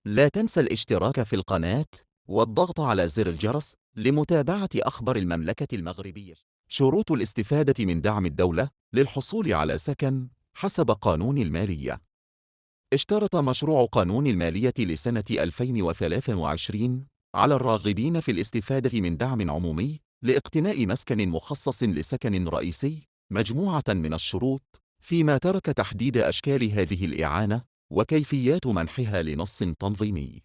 لا تنسى الاشتراك في القناة والضغط على زر الجرس لمتابعة أخبار المملكة المغربية. شروط الاستفادة من دعم الدولة للحصول على سكن حسب قانون المالية. اشترط مشروع قانون المالية لسنة 2023 على الراغبين في الاستفادة من دعم عمومي لاقتناء مسكن مخصص لسكن رئيسي مجموعة من الشروط، فيما ترك تحديد أشكال هذه الإعانة وكيفيات منحها لنص تنظيمي.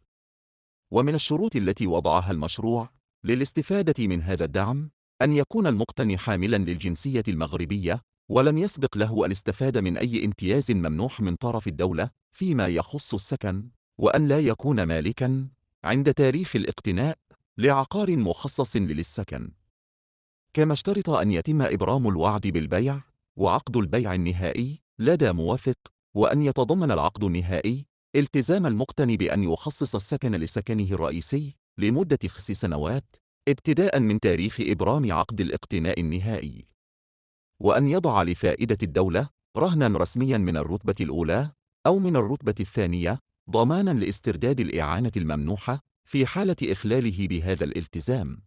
ومن الشروط التي وضعها المشروع للاستفادة من هذا الدعم أن يكون المقتني حاملاً للجنسية المغربية ولم يسبق له أن استفاد من أي امتياز ممنوح من طرف الدولة فيما يخص السكن، وأن لا يكون مالكاً عند تاريخ الاقتناء لعقار مخصص للسكن. كما اشترط أن يتم إبرام الوعد بالبيع وعقد البيع النهائي لدى موافق، وأن يتضمن العقد النهائي التزام المقتني بأن يخصص السكن لسكنه الرئيسي لمدة 5 سنوات ابتداء من تاريخ إبرام عقد الاقتناء النهائي، وأن يضع لفائدة الدولة رهنا رسميا من الرتبة الأولى أو من الرتبة الثانية ضمانا لاسترداد الإعانة الممنوحة في حالة إخلاله بهذا الالتزام.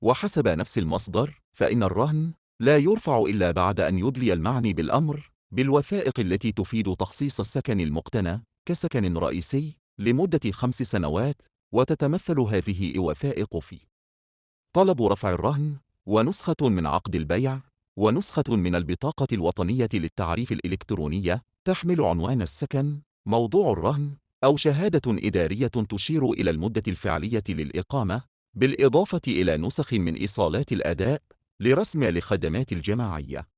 وحسب نفس المصدر فإن الرهن لا يرفع إلا بعد أن يدلي المعني بالأمر بالوثائق التي تفيد تخصيص السكن المقتنى كسكن رئيسي لمدة 5 سنوات، وتتمثل هذه الوثائق في طلب رفع الرهن، ونسخة من عقد البيع، ونسخة من البطاقة الوطنية للتعريف الإلكترونية تحمل عنوان السكن، موضوع الرهن، أو شهادة إدارية تشير إلى المدة الفعلية للإقامة، بالإضافة إلى نسخ من إيصالات الأداء لرسم الخدمات الجماعية.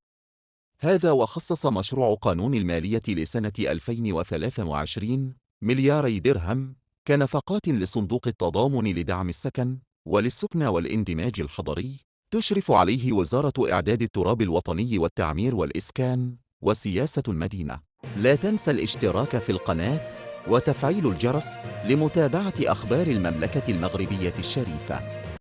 هذا وخصص مشروع قانون المالية لسنة 2023 ملياري درهم كنفقات لصندوق التضامن لدعم السكن وللسكنى والاندماج الحضري، تشرف عليه وزارة إعداد التراب الوطني والتعمير والإسكان وسياسة المدينة. لا تنسى الاشتراك في القناة وتفعيل الجرس لمتابعة أخبار المملكة المغربية الشريفة.